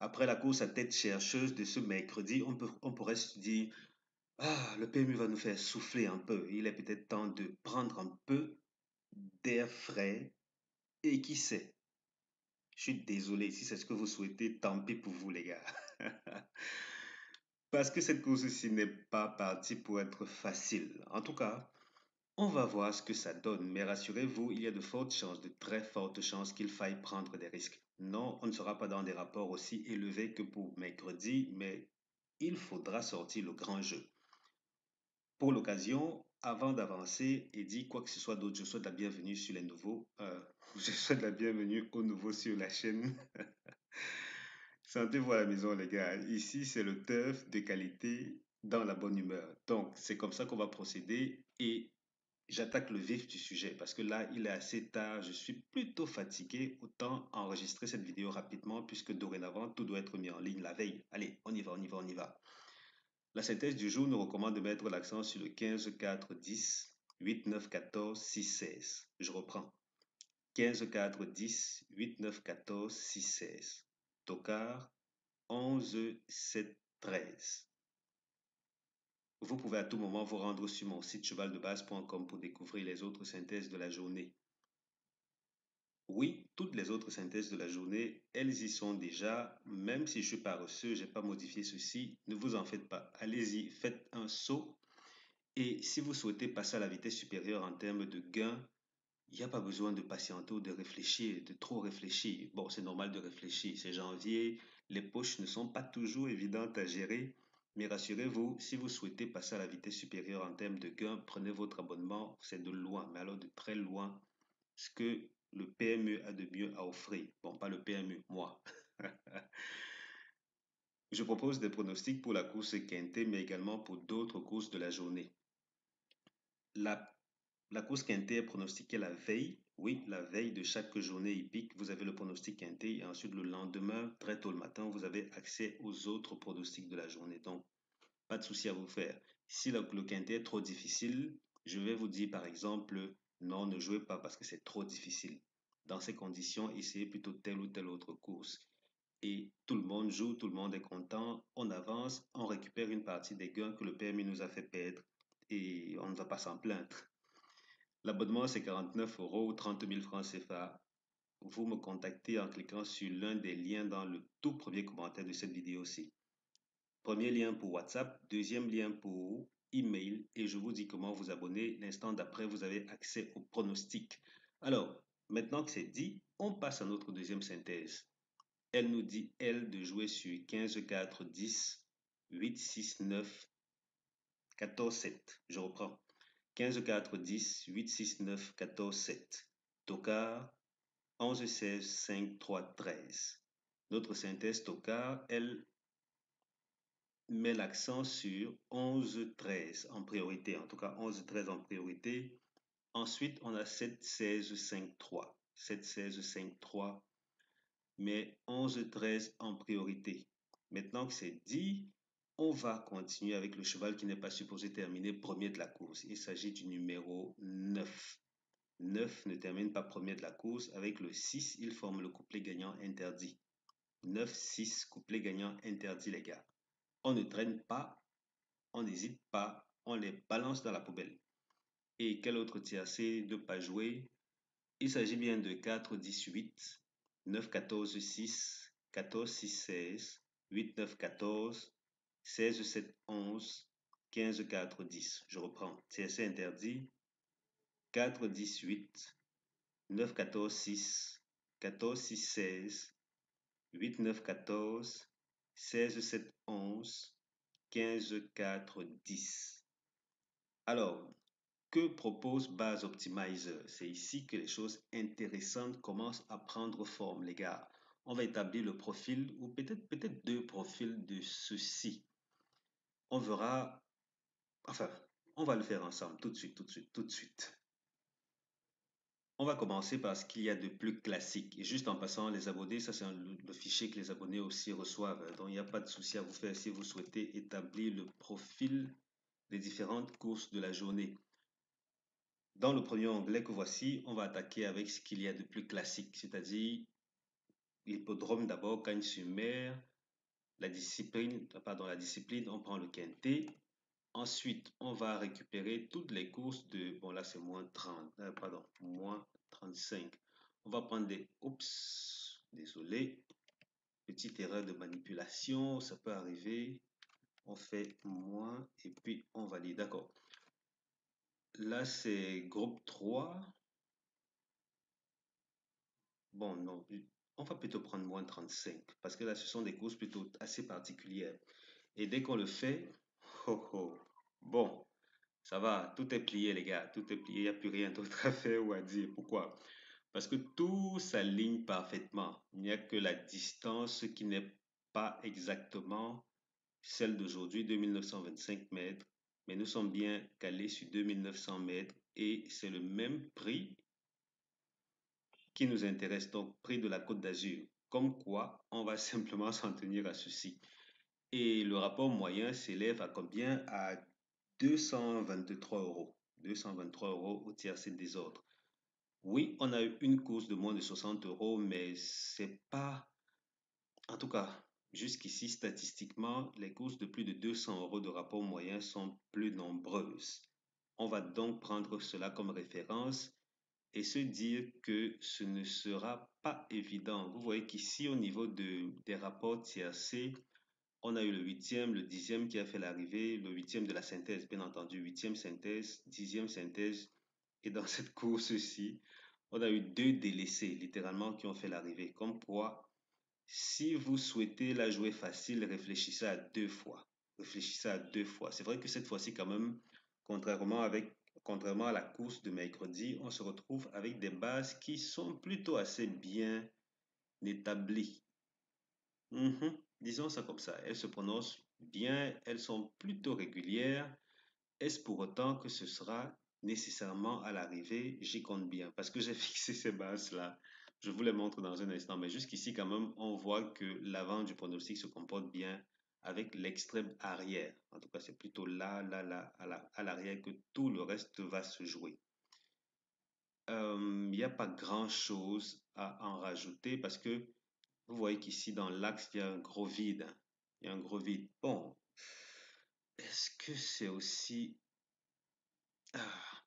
Après la course à tête chercheuse de ce mercredi, on pourrait se dire, ah, le PMU va nous faire souffler un peu. Il est peut-être temps de prendre un peu d'air frais. Et qui sait, je suis désolé, si c'est ce que vous souhaitez, tant pis pour vous, les gars. Parce que cette course-ci n'est pas partie pour être facile. En tout cas, on va voir ce que ça donne. Mais rassurez-vous, il y a de fortes chances, de très fortes chances qu'il faille prendre des risques. Non, on ne sera pas dans des rapports aussi élevés que pour mercredi, mais il faudra sortir le grand jeu. Pour l'occasion, avant d'avancer et dire quoi que ce soit d'autre, je souhaite la bienvenue sur les nouveaux. Je souhaite la bienvenue aux nouveaux sur la chaîne. Sentez-vous à la maison, les gars. Ici, c'est le teuf de qualité dans la bonne humeur. Donc, c'est comme ça qu'on va procéder et j'attaque le vif du sujet parce que là, il est assez tard. Je suis plutôt fatigué. Autant enregistrer cette vidéo rapidement puisque dorénavant, tout doit être mis en ligne la veille. Allez, on y va, on y va, on y va. La synthèse du jour nous recommande de mettre l'accent sur le 15, 4, 10, 8, 9, 14, 6, 16. Je reprends. 15, 4, 10, 8, 9, 14, 6, 16. Tocard, 11, 7, 13. Vous pouvez à tout moment vous rendre sur mon site chevaldebase.com pour découvrir les autres synthèses de la journée. Oui, toutes les autres synthèses de la journée, elles y sont déjà, même si je suis paresseux, j'ai pas modifié ceci, ne vous en faites pas. Allez-y, faites un saut. Et si vous souhaitez passer à la vitesse supérieure en termes de gain, il n'y a pas besoin de patienter ou de réfléchir, de trop réfléchir. Bon, c'est normal de réfléchir, c'est janvier, les poches ne sont pas toujours évidentes à gérer, mais rassurez-vous, si vous souhaitez passer à la vitesse supérieure en termes de gain, prenez votre abonnement, c'est de loin, mais alors de très loin, ce que le PMU a de mieux à offrir. Bon, pas le PMU, moi. Je propose des pronostics pour la course Quintet, mais également pour d'autres courses de la journée. La La course quintée est pronostiquée la veille. Oui, la veille de chaque journée hippique, vous avez le pronostic quinté et ensuite le lendemain, très tôt le matin, vous avez accès aux autres pronostics de la journée. Donc, pas de souci à vous faire. Si le quinté est trop difficile, je vais vous dire par exemple, non, ne jouez pas parce que c'est trop difficile. Dans ces conditions, essayez plutôt telle ou telle autre course. Et tout le monde joue, tout le monde est content, on avance, on récupère une partie des gains que le PMI nous a fait perdre et on ne va pas s'en plaindre. L'abonnement, c'est 49 euros ou 30 000 francs CFA. Vous me contactez en cliquant sur l'un des liens dans le tout premier commentaire de cette vidéo-ci. Premier lien pour WhatsApp, deuxième lien pour email et je vous dis comment vous abonner. L'instant d'après, vous avez accès au pronostic. Alors, maintenant que c'est dit, on passe à notre deuxième synthèse. Elle nous dit, elle, de jouer sur 15, 4, 10, 8, 6, 9, 14, 7. Je reprends. 15, 4, 10, 8, 6, 9, 14, 7. Tocard, 11, 16, 5, 3, 13. Notre synthèse Tocard, elle met l'accent sur 11, 13 en priorité. En tout cas, 11, 13 en priorité. Ensuite, on a 7, 16, 5, 3. 7, 16, 5, 3. Mais 11, 13 en priorité. Maintenant que c'est dit, on va continuer avec le cheval qui n'est pas supposé terminer premier de la course. Il s'agit du numéro 9. 9 ne termine pas premier de la course. Avec le 6, il forme le couplet gagnant interdit. 9, 6, couplet gagnant interdit, les gars. On ne traîne pas, on n'hésite pas, on les balance dans la poubelle. Et quel autre tiercé de pas jouer? Il s'agit bien de 4, 10, 8, 9, 14, 6, 14, 6, 16, 8, 9, 14, 16, 7, 11, 15, 4, 10. Je reprends. Tiercé interdit. 4, 10, 8, 9, 14, 6, 14, 6, 16, 8, 9, 14, 16, 7, 11, 15, 4, 10. Alors, que propose Base Optimizer? C'est ici que les choses intéressantes commencent à prendre forme, les gars. On va établir le profil, ou peut-être deux profils de ceci. On verra, enfin, on va le faire ensemble, tout de suite, tout de suite, tout de suite. On va commencer par ce qu'il y a de plus classique. Et juste en passant, les abonnés, ça c'est le fichier que les abonnés aussi reçoivent. Donc il n'y a pas de souci à vous faire si vous souhaitez établir le profil des différentes courses de la journée. Dans le premier onglet que voici, on va attaquer avec ce qu'il y a de plus classique, c'est-à-dire l'hippodrome d'abord, Cagnes-sur-Mer, la discipline, on prend le quintet. Ensuite, on va récupérer toutes les courses de, bon là c'est moins 30, pardon, moins 35. On va prendre des, oups, désolé, petite erreur de manipulation, ça peut arriver. On fait moins et puis on valide, d'accord. Là c'est groupe 3. Bon, non, on va plutôt prendre moins 35 parce que là ce sont des courses plutôt assez particulières. Et dès qu'on le fait, oh, oh, bon, ça va, tout est plié, les gars, tout est plié, il n'y a plus rien d'autre à faire ou à dire. Pourquoi? Parce que tout s'aligne parfaitement. Il n'y a que la distance qui n'est pas exactement celle d'aujourd'hui, 2925 mètres, mais nous sommes bien calés sur 2900 mètres et c'est le même prix qui nous intéresse, donc prix de la Côte d'Azur. Comme quoi, on va simplement s'en tenir à ceci. Et le rapport moyen s'élève à combien? À 223 euros. 223 euros au tiercé des autres. Oui, on a eu une course de moins de 60 euros, mais c'est pas, en tout cas, jusqu'ici, statistiquement, les courses de plus de 200 euros de rapport moyen sont plus nombreuses. On va donc prendre cela comme référence et se dire que ce ne sera pas évident. Vous voyez qu'ici, au niveau des rapports tiercés, on a eu le huitième, le dixième qui a fait l'arrivée, le huitième de la synthèse, bien entendu, huitième synthèse, dixième synthèse. Et dans cette course-ci, on a eu deux délaissés, littéralement, qui ont fait l'arrivée. Comme quoi, si vous souhaitez la jouer facile, réfléchissez à deux fois. Réfléchissez à deux fois. C'est vrai que cette fois-ci, quand même, contrairement à la course de mercredi, on se retrouve avec des bases qui sont plutôt assez bien établies. Disons ça comme ça. Elles se prononcent bien, elles sont plutôt régulières. Est-ce pour autant que ce sera nécessairement à l'arrivée? J'y compte bien parce que j'ai fixé ces bases-là. Je vous les montre dans un instant, mais jusqu'ici, quand même, on voit que l'avant du pronostic se comporte bien avec l'extrême arrière. En tout cas, c'est plutôt là, à l'arrière que tout le reste va se jouer. Il n'y a pas grand-chose à en rajouter parce que vous voyez qu'ici, dans l'axe, il y a un gros vide. Il y a un gros vide. Bon, est-ce que c'est aussi... Ah,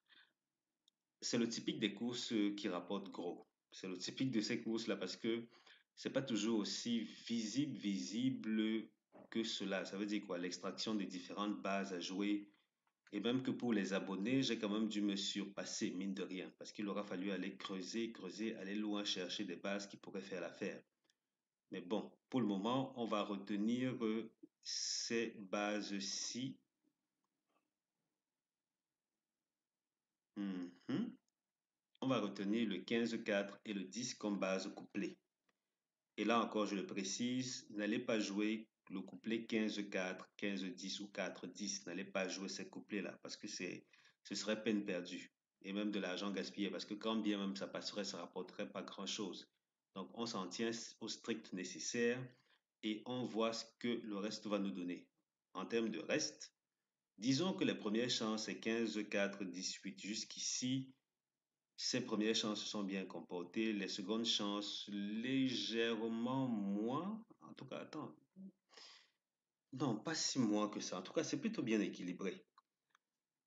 c'est le typique des courses qui rapportent gros. C'est le typique de ces courses-là parce que c'est pas toujours aussi visible que cela. Ça veut dire quoi? L'extraction des différentes bases à jouer. Et même que pour les abonnés, j'ai quand même dû me surpasser, mine de rien, parce qu'il aura fallu aller creuser, creuser, aller loin chercher des bases qui pourraient faire l'affaire. Mais bon, pour le moment, on va retenir ces bases-ci. Mhm. On va retenir le 15-4 et le 10 comme base couplée. Et là encore, je le précise, n'allez pas jouer le couplet 15-4, 15-10 ou 4-10. N'allez pas jouer ces couplets-là parce que ce serait peine perdue et même de l'argent gaspillé parce que quand bien même ça passerait, ça rapporterait pas grand-chose. Donc, on s'en tient au strict nécessaire et on voit ce que le reste va nous donner. En termes de reste, disons que les premières chances c'est 15, 4, 18. Jusqu'ici, ces premières chances se sont bien comportées. Les secondes chances, légèrement moins. En tout cas, attends. Non, pas si moins que ça. En tout cas, c'est plutôt bien équilibré.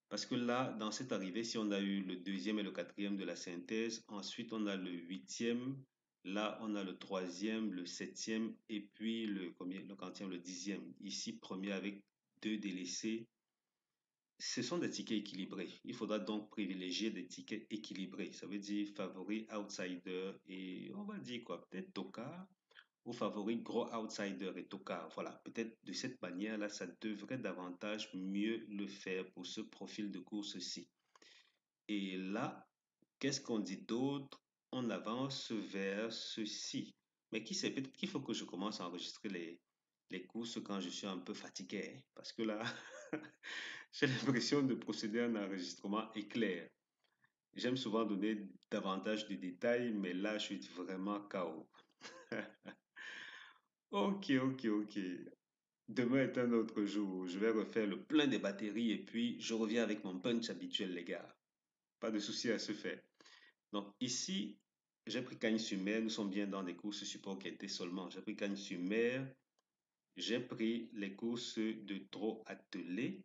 Parce que là, dans cette arrivée, si on a eu le deuxième et le quatrième de la synthèse, ensuite on a le huitième, là on a le troisième, le septième et puis le combien, le quantième, le dixième. Ici, premier avec deux délaissés. Ce sont des tickets équilibrés. Il faudra donc privilégier des tickets équilibrés. Ça veut dire favori, outsider et on va dire quoi, peut-être Toka ou favori, gros outsider et Toka. Voilà, peut-être de cette manière-là, ça devrait davantage mieux le faire pour ce profil de course-ci. Et là, qu'est-ce qu'on dit d'autre? On avance vers ceci. Mais qui sait, peut-être qu'il faut que je commence à enregistrer les courses quand je suis un peu fatigué, hein, parce que là, j'ai l'impression de procéder à un enregistrement éclair. J'aime souvent donner davantage de détails, mais là, je suis vraiment KO. Ok, ok, ok. Demain est un autre jour. Je vais refaire le plein des batteries et puis je reviens avec mon punch habituel, les gars. Pas de souci à se faire. Donc ici, j'ai pris Cagnes-sur-Mer. Nous sommes bien dans des courses support qui étaient seulement. J'ai pris Cagnes-sur-Mer. J'ai pris les courses de trop attelées,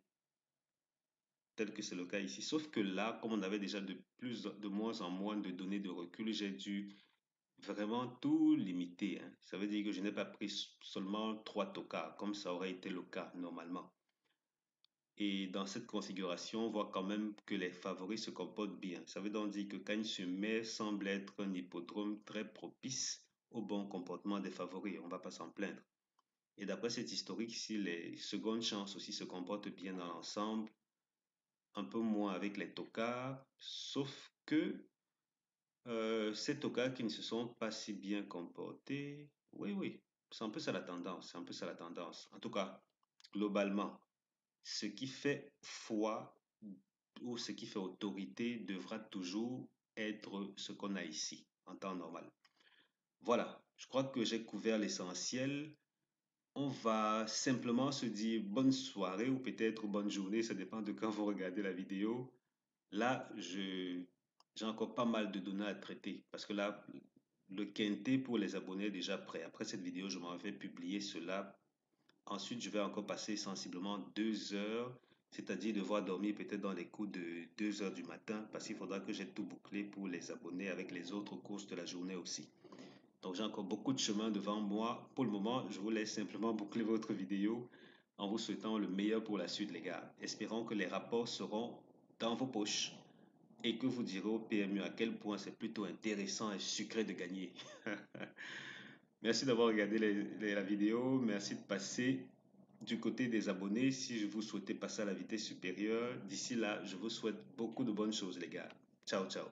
tel que c'est le cas ici. Sauf que là, comme on avait déjà de moins en moins de données de recul, j'ai dû vraiment tout limiter, hein. Ça veut dire que je n'ai pas pris seulement 3 tokas, comme ça aurait été le cas normalement. Et dans cette configuration, on voit quand même que les favoris se comportent bien. Ça veut donc dire que Cagnes-sur-Mer semble être un hippodrome très propice au bon comportement des favoris. On ne va pas s'en plaindre. Et d'après cet historique ici, les secondes chances aussi se comportent bien dans l'ensemble, un peu moins avec les tocards, sauf que ces tocards qui ne se sont pas si bien comportés, oui, oui, c'est un peu ça la tendance, c'est un peu ça la tendance. En tout cas, globalement, ce qui fait foi ou ce qui fait autorité devra toujours être ce qu'on a ici en temps normal. Voilà, je crois que j'ai couvert l'essentiel. On va simplement se dire bonne soirée ou peut-être bonne journée, ça dépend de quand vous regardez la vidéo. Là, j'ai encore pas mal de données à traiter parce que là, le quintet pour les abonnés est déjà prêt. Après cette vidéo, je m'en vais publier cela. Ensuite, je vais encore passer sensiblement 2 heures, c'est-à-dire devoir dormir peut-être dans les coups de 2 heures du matin parce qu'il faudra que j'ai tout bouclé pour les abonnés avec les autres courses de la journée aussi. Donc j'ai encore beaucoup de chemin devant moi. Pour le moment, je vous laisse simplement boucler votre vidéo en vous souhaitant le meilleur pour la suite, les gars. Espérons que les rapports seront dans vos poches et que vous direz au PMU à quel point c'est plutôt intéressant et sucré de gagner. Merci d'avoir regardé la vidéo. Merci de passer du côté des abonnés. Si vous souhaitez passer à la vitesse supérieure, d'ici là, je vous souhaite beaucoup de bonnes choses, les gars. Ciao, ciao.